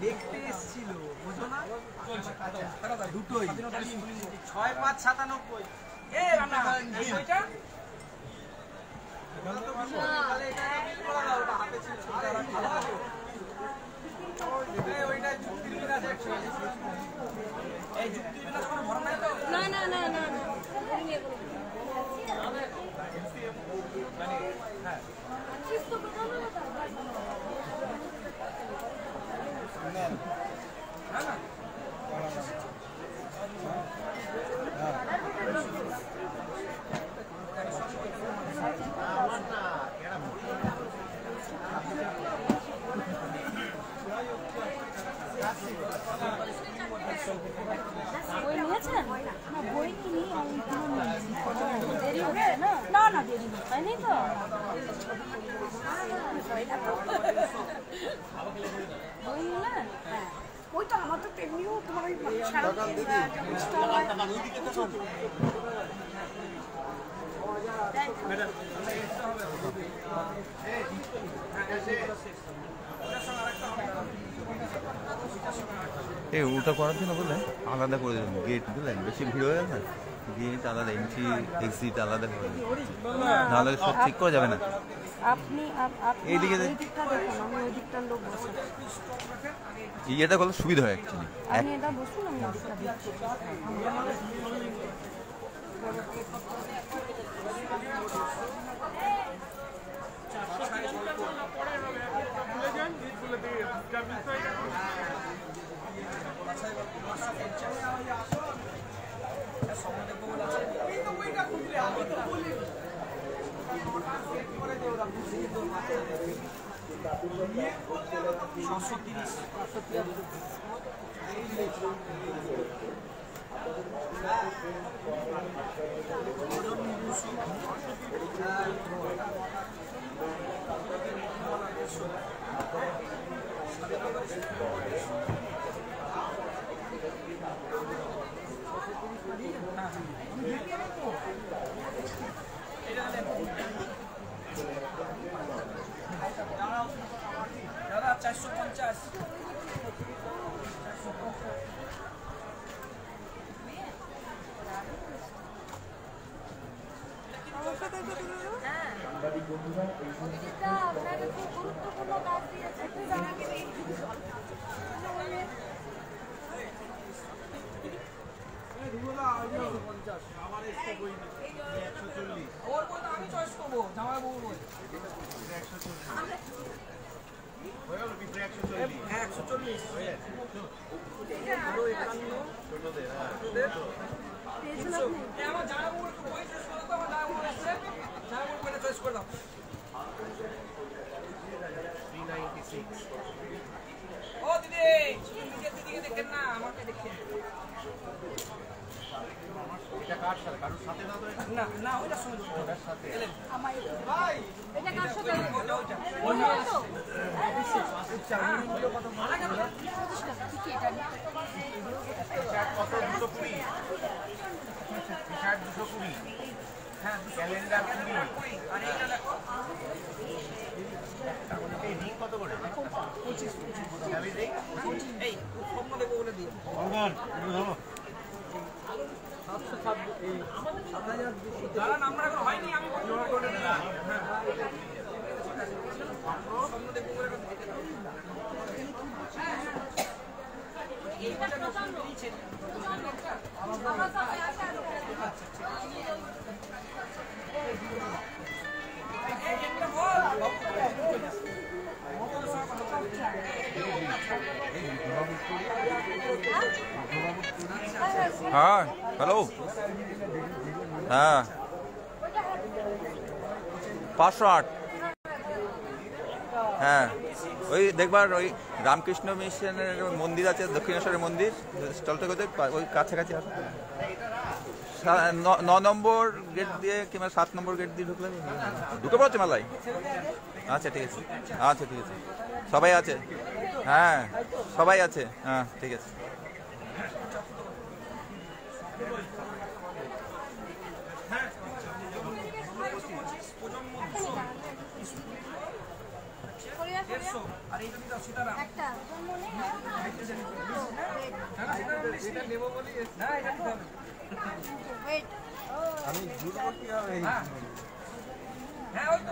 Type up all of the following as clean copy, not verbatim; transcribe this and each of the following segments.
দেখতে এসেছিল বুঝো না দুটোই 6-5-97 এ রান্না ওইটা না না না না বই নিয়েছেন না বই কিনি দেরি হচ্ছে না না না দেরি হয়নি তো বই নিলেন ওই তো আমার তো তেমনিও তোমার ওই এই ওটা করার জন্য বলে আলাদা করে দেবেন গেট বুঝলেন বেশি ভিড় হয়ে গেছে গেট আলাদা এন্ট্রি এক্সিট আলাদা করে নাহলে সব ঠিক করা যাবে না আপনি এইদিকে দিকটা দেখুন আমি ওই দিকটার লোক বসে এটা করলে সুবিধা হয় অ্যাকচুয়ালি আপনি এটা বসুন আমি ওই দিকটা দেখছি দাদা 450 গুরুত্বপূর্ণ কাজ দিয়েছে আমি চয়েস করবো জামাই বউ বই 140 আমার জামাই বউ একটু বই চয়েস করো তো আমার জামাই বউ এসছে জামাই বউ বইটা চয়েস করে দাও 396 ও দিদি নিজের দিদিকে দেখেন না আমাকে দেখেন এটা কার সাথে কারোর সাথে না তো না না ওইটার সঙ্গে ওটার সাথে আমার ভাই এটা কার সাথে ওটা ওটা তো আচ্ছা ভিডিও কত ভালো কেন ঠিক এটা কত 220 টি-শার্ট 220 হ্যাঁ ক্যালেন্ডার 20 আর এটা দেখো এই রিং কত করে 25 আমি দেই এই সম্মান দেবো বলে দিও ভগবান এটা ধরো 700 এই 7200 যারা নাম্বার এখন হয়নি আমি জোড়া করে দিলাম হ্যাঁ সম্মান দেবো করে দিতে দাও এইটা নতুন দিয়েছে আমার সাথে আছে এই একটা বল হ্যাঁ হ্যালো হ্যাঁ 508 হ্যাঁ ওই দেখবার ওই রামকৃষ্ণ মিশনের মন্দির আছে দক্ষিণেশ্বরের মন্দির স্টলটা কোথায় ওই কাছাকাছি আছে 9 নম্বর গেট দিয়ে কিংবা 7 নম্বর গেট দিয়ে ঢুকে পড়ছে মেলায় আচ্ছা ঠিক আছে আচ্ছা ঠিক আছে সবাই আছে হ্যাঁ সবাই আছে হ্যাঁ ঠিক আছে আর এইটা দিতে সীতারাম একটা মনে এটা নেব বলি না এটা দিতে হবে ওয়েট আমি ঘুরবো কি হবে হ্যাঁ ওই তো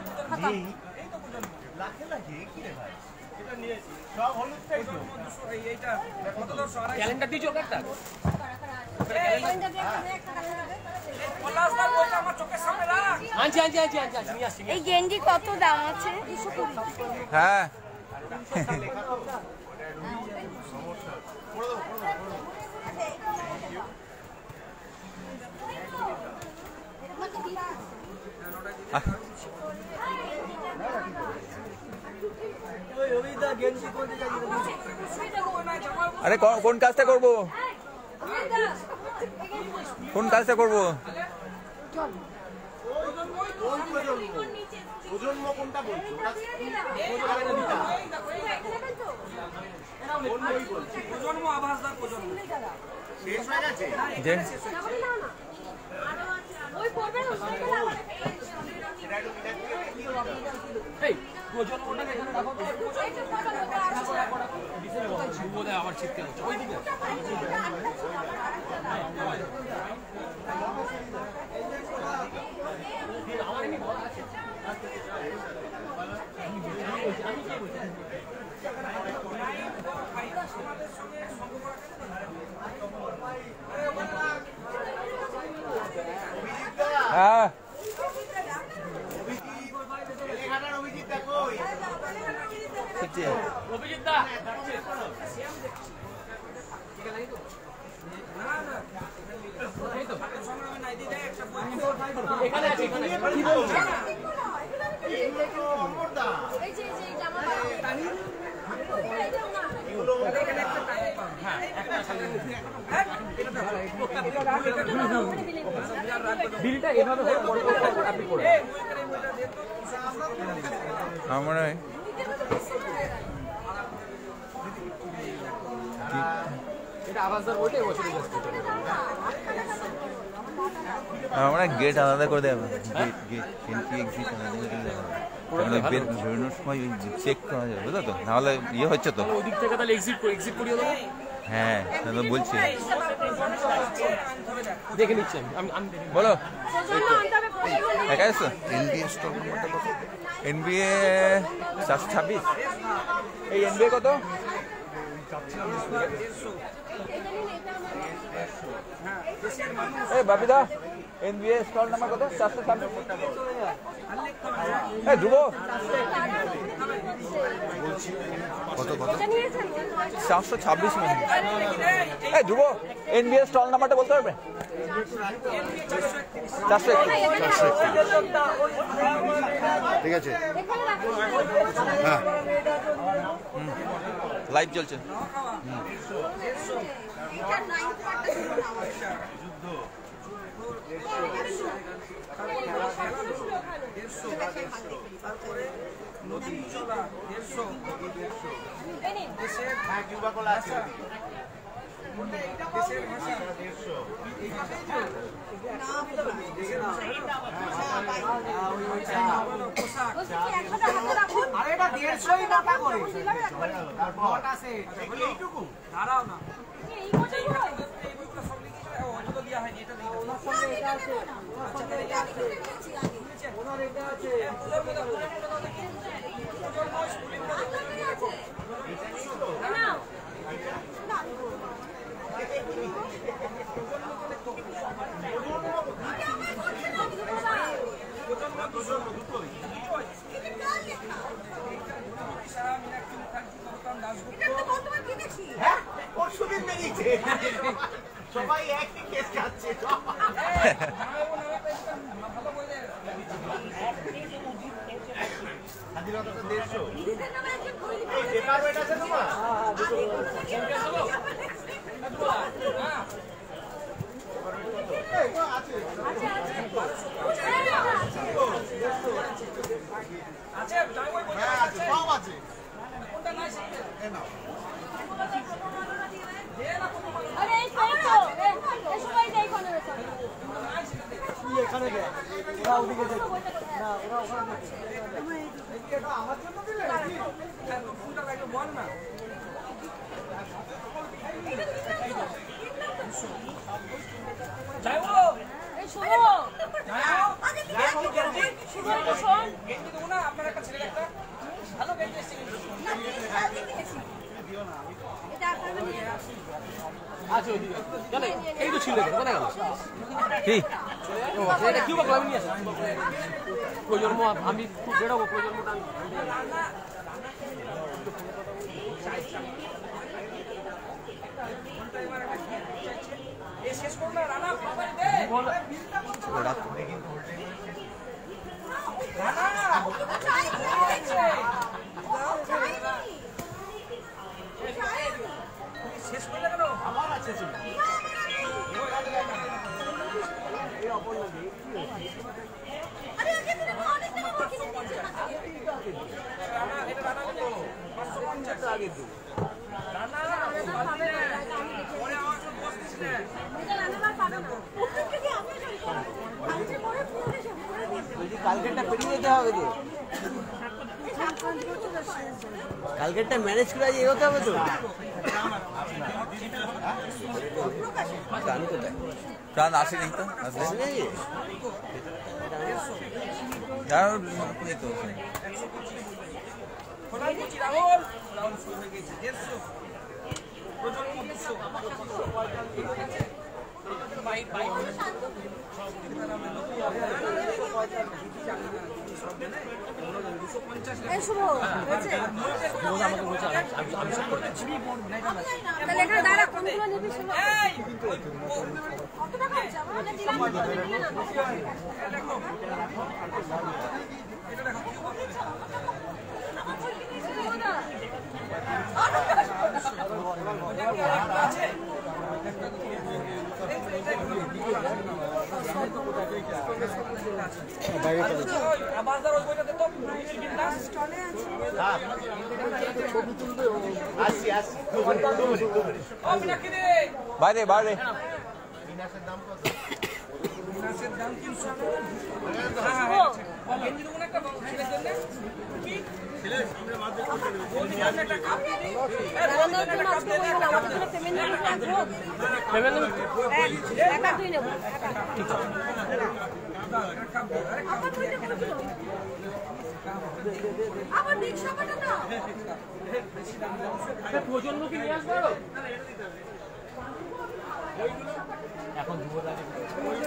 এই তো প্রজন্ম লাখে লাখে কি রে ভাই এটা নিয়েছি সব হলুদটাই তো এইটা কত 200 ক্যালেন্ডার দিয়েছো একটা পলাশদার বইটা আমার চোখের সামনে রাখ আনছি নিয়ে আসছি এই গেঞ্জি কত দাম আছে? হ্যাঁ আরে কোন কাজটা করবো কোন কাজটা করবো প্রজন্ম কোনটা বলছো প্রজন্ম আভাসদার প্রজন্ম শেষ হয়ে গেছে যে ওই পড়বে না এই প্রজন্মটাকে এখানে রাখো বোধ হয় আবার ছিটকে হচ্ছে ওইদিকে আমার এমনি বলা আছে হ্যাঁ অভিজিৎ দেখো অভিজিৎ দা এখানে আছে কি বলছো এই যে জামা বিলটা এভাবে আপনি করে আমার মনে হয় এটা আবাসদার ওইটাই বছরে আমরা গেট আলাদা করে দেবো গেট এন্ট্রি এক্সিট আলাদা করে দেবো বেরোনোর সময় চেক করা যাবে বুঝলো তো নাহলে ইয়ে হচ্ছে তো ওই দিক থেকে তাহলে এক্সিট করিয়ে দেবো হ্যাঁ তো বলছি দেখে নিচ্ছি আমি বলো একা এসো এনবিএ স্টক নাম্বারটা কত এনবিএ 426 এই এনবিএ কত এই বাপিদা এনবিএ স্টল নাম্বার কত 426 এই ধ্রুব কত কত 426 মিনিট এই ধ্রুব এনবিএ স্টল নাম্বারটা বলতে পারবে 461 ঠিক আছে হ্যাঁ লাইভ চলছে নদী চলা 150 দেশের যুবাকলা আছে দেশের ভাষা 150 আরে এটা 150ই টাকা করে তারপর আছে এইটুকু দাঁড়াও না এই বইটা সব লিখে অযথা দেওয়া হয়নি এটা দিয়ে ওনার এটা আছে পরশুদিন বেরিয়েছে সবাই একই কেস খাচ্ছে স্বাধীনতা 150 পেপার ওয়েট আছে তোমার সব আছে আরে এই তো এই সবাই দেই কোন আচ্ছা ওইদিকে চলে এই তো ছিল কোথায় গেল কি এটা কি বাকলা নিয়ে আসে প্রজন্ম আমি খুব বেরোবো প্রজন্মটা শেষ করো না রানা শেষ করলে কেন আবার আছে কালকেরটা পেরিয়ে যেতে হবে তো কালকেরটা ম্যানেজ করে আজ এগোতে হবে তো গান কোথায় প্রাণ আসেনি তো আসলে নেই তো রাহুল শুরু হয়ে গেছে 150 প্রজন্ম বিশ্ব বাইরে বাইরে প্রজন্মকে নিয়ে আসবে এখন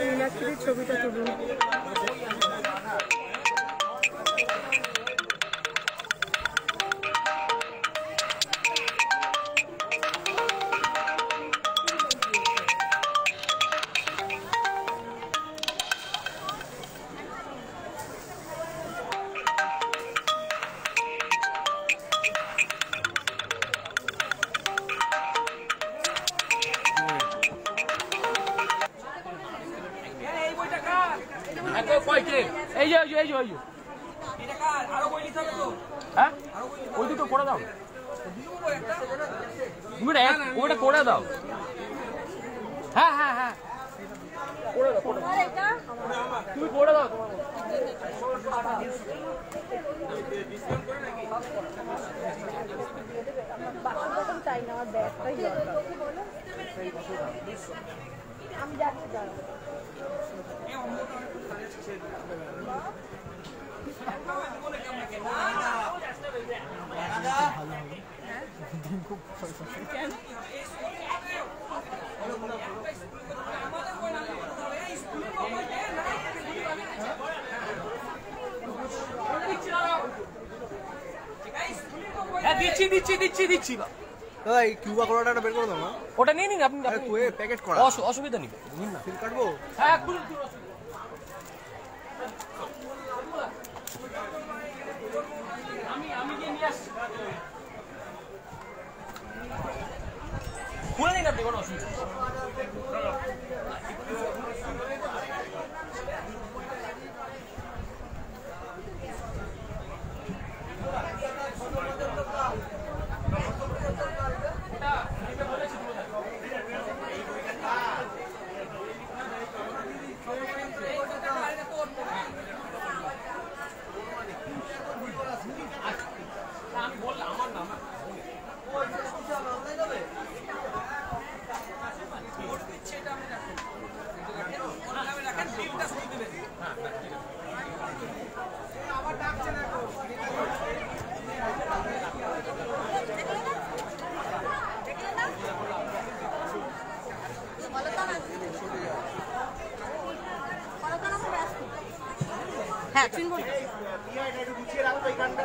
মীনাক্ষীর ছবিটা তুলুন এই যে হ্যাঁ ওই দুটো করে দাও তুমি ওইটা করে দাও হ্যাঁ হ্যাঁ হ্যাঁ তুমি করে দাও চাই না আমার ব্যাগটাই আমি যাচ্ছি দিচ্ছি কিউবা করাটা বের করে দাও না ওটা নিয়ে নিন আপনি প্যাকেট করা অসুবিধা নেই নিন না ফিল কাটবো হ্যাঁ আমি গিয়ে নিয়ে আসছি খুলে নিন আপনি কোনো অসুবিধা হ্যাঁ চিনব না। একটু গুছিয়ে রাখো এইখানটা।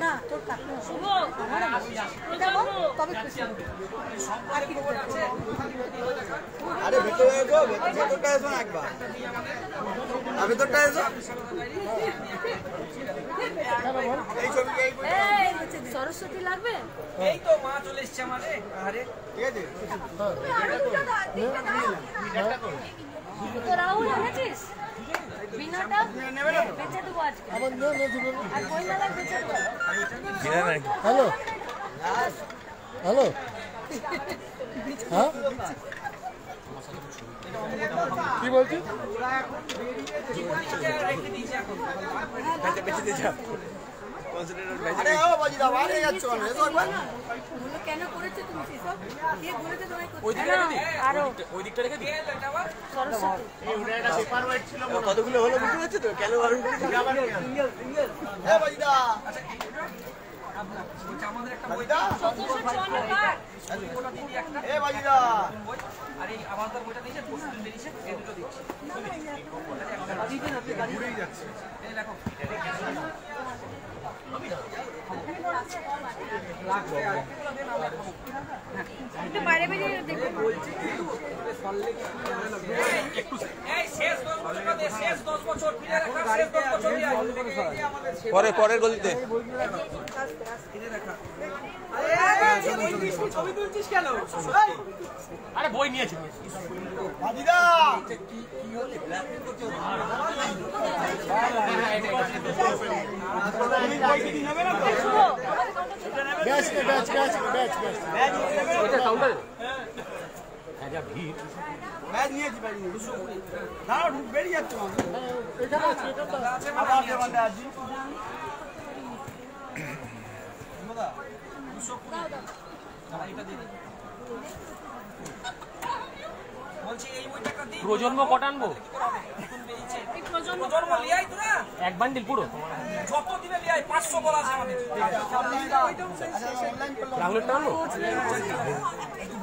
না তোর কাকু শুভ তবে খুশি আর কি আছে। আরে ভেতরে এসো, ভেতরটা এসো না একবার। আর ভেতরটা এসো। এই ছবি সরস্বতী লাগবে। এই তো মা চলে এসছে আমারে। আরে ঠিক আছে। তো রাহুল এনেছিস বিনাটা বেচে দেবো আজকে। আর বই মেলা বেচে দেবো। হ্যালো হ্যালো হ্যাঁ কি বলছিস? আরে ও বাজিদা বাইরে যাচ্ছ না, এসো একবার। বললো কেন করেছো তুমি সেসব? কে বলেছে তোমায় করতে? ওই দিকটা রেখে দিই, আরো ওই দিকটা রেখে দিই। সরস্বতী কতগুলো হলো বুঝতে পারছো তো? কেন বারণ করেছি? হ্যাঁ বাজিদা। আমাদের একটা বই বাজিদা। 1454 কার? এ বাজিদা। বই আর এই আবালতার বইটা দিয়েছে, পরশুদিন বেরিয়েছে, এই দুটো দিচ্ছি। এই দেখো একটু বাইরে বেরিয়ে দেখবে। এই শেষ 10 বছর দে, শেষ 10 বছর ফিরে রাখা, শেষ 10 বছর দিয়ে পরের গলিতে ছবি তুলছিস কেন? আরে বই নিয়েছি। বাজিদা। Batch batch batch batch batch ওইটা কাউন্টারে হ্যাঁ যা ভিড়। ব্যাগ নিয়েছি, ব্যাগ নিয়েছি। দাঁড়াও, বেরিয়ে যাচ্ছ না। এখানে আছে এটা তো আবার দেওয়ালে আছি। বলছি এই বইটা দিই। প্রজন্ম কটা আনবো? এই প্রজন্ম জন্ম লিয়াই তো না, এক বান্ডিল পুরো যত দিবে লিয়াই 500 বলা আছে আমাদের। রাহুলেরটা আনবো?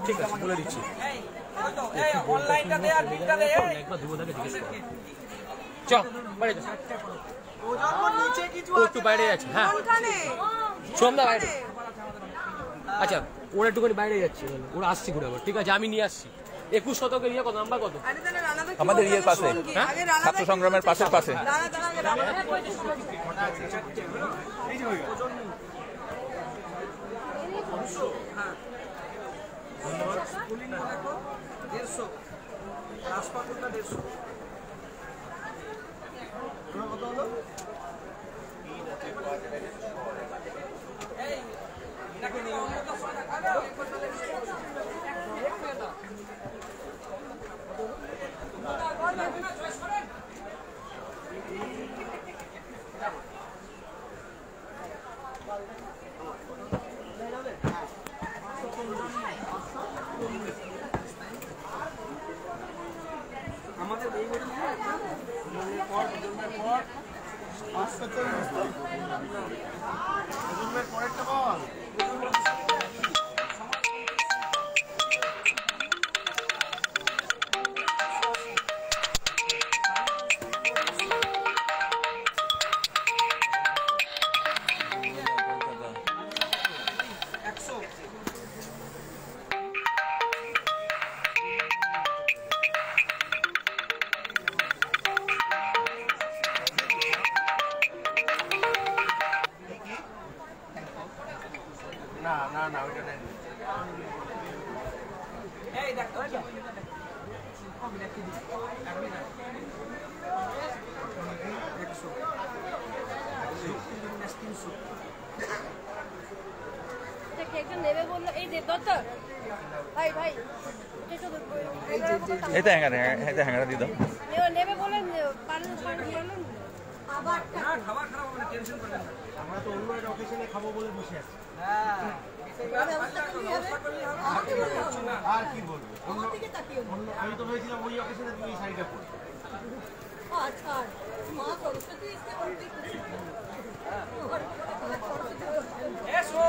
ঠিক আছে বলে দিচ্ছি। এই ওই তো এই অনলাইনটা দে আর বিলটা দে। একবার দুবো থেকে জিজ্ঞেস করো। চ বাইরে যা। ও একটু বাইরে যাচ্ছে। হ্যাঁ সোমদা বাইরে। আচ্ছা ওরা একটুখানি বাইরে যাচ্ছে, ওরা আসছে ঘুরে আবার। ঠিক আছে আমি নিয়ে আসছি। 21 শতকের ইয়ে কত নাম্বার কত? আমাদের ইয়ের পাশে, ছাত্র সংগ্রামের পাশের পাশে। আমাদের এই বইটা পরেরটা বল। না না না ওইটা নেই এই দেখ তো একজন নেবে বললো এই দেবদত্ত ভাই ভাই এই তো হ্যাঙ্গার দিয়ে দাও। নেবে বলে পারলেন আবার না খাবার খারাপ হবে না, টেনশন করবেন না। আমরা তো অন্য একটা অকেশনে খাবো বলে বসে আছি হ্যাঁ আর কি বলবো আমি তো ভেবেছিলাম ওই অকেশনে তুমি এই শাড়িটা পরো আচ্ছা মা সরস্বতী इसके बनती এসো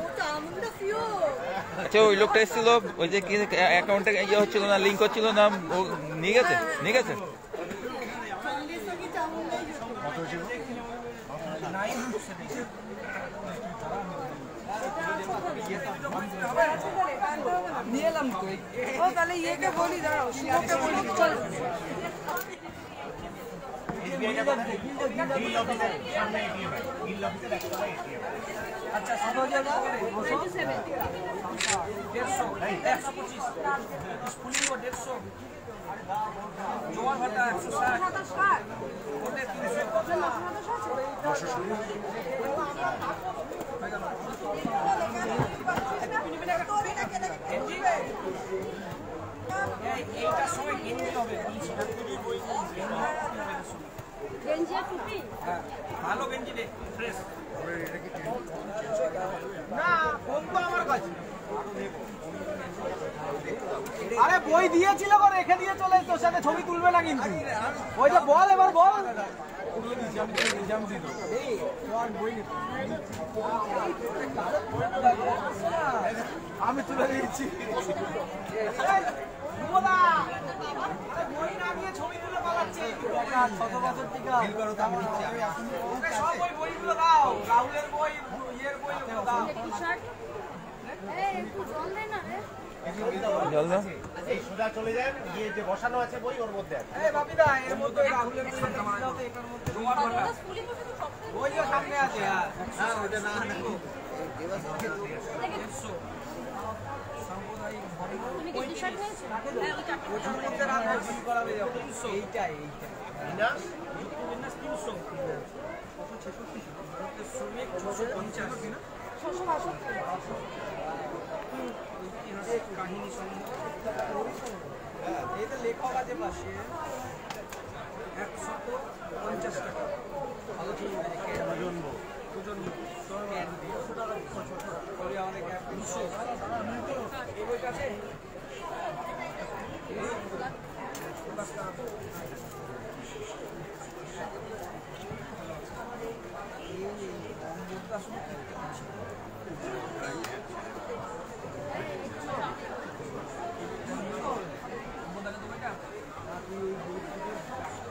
ওটা আমরা ফিও আচ্ছা ওই লোকটা এসেছিল ওই যে কি অ্যাকাউন্টে ইয়ে হচ্ছিল না, লিঙ্ক হচ্ছিল না, ও নিয়ে গেছে নিয়ে গেছে। নিয়ে এলাম তো ও তাহলে ইয়েকে বলি দাঁড়াও শুভকে বলি চল আচ্ছা 17000 125 স্কুলিং 150 জোয়ার ভাটা 160 ওটা 300 এইটার সময় গেঞ্জি হবে গেঞ্জি আর টুপি হ্যাঁ ভালো গেঞ্জি রে ফ্রেশ না ফোন তো আমার কাছে আরে বই দিয়েছিল গো রেখে দিয়ে চলে তোর সাথে ছবি তুলবে না কিন্তু ওইটা বল এবার বল আমি তুলে দিচ্ছি বই না নিয়ে ছবি তুলে পালাচ্ছে শত বছর টিকা সব বইগুলো দাও রাহুলের বই ইয়ের বই দাও টি-শার্ট এই একটু জল দে না রে জল দাও। এই সোজা চলে যায় গিয়ে যে বসানো আছে বই ওর মধ্যে আছে এই বাপিদা এর মধ্যে রাহুলের বই দাও তো এটার মধ্যে জোয়ার ভাটা স্কুলে বসে তো সব বইও সামনে আছে হ্যাঁ ওটা না তুমি কি টি-শার্ট নিয়েছো হ্যাঁ ওটা ওটার মধ্যে রাখো বিল করাবে যাও 300 এইটা না বিন্যাস 300 শ্রমিক 650 কাহিনী সংগ্রহ এইটা লেখক আছে পাশে 150 টাকা ভালো ছবি দুজন করে আমাদের 200 এই বইটা আছে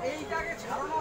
এইটাকে ছাড়ানো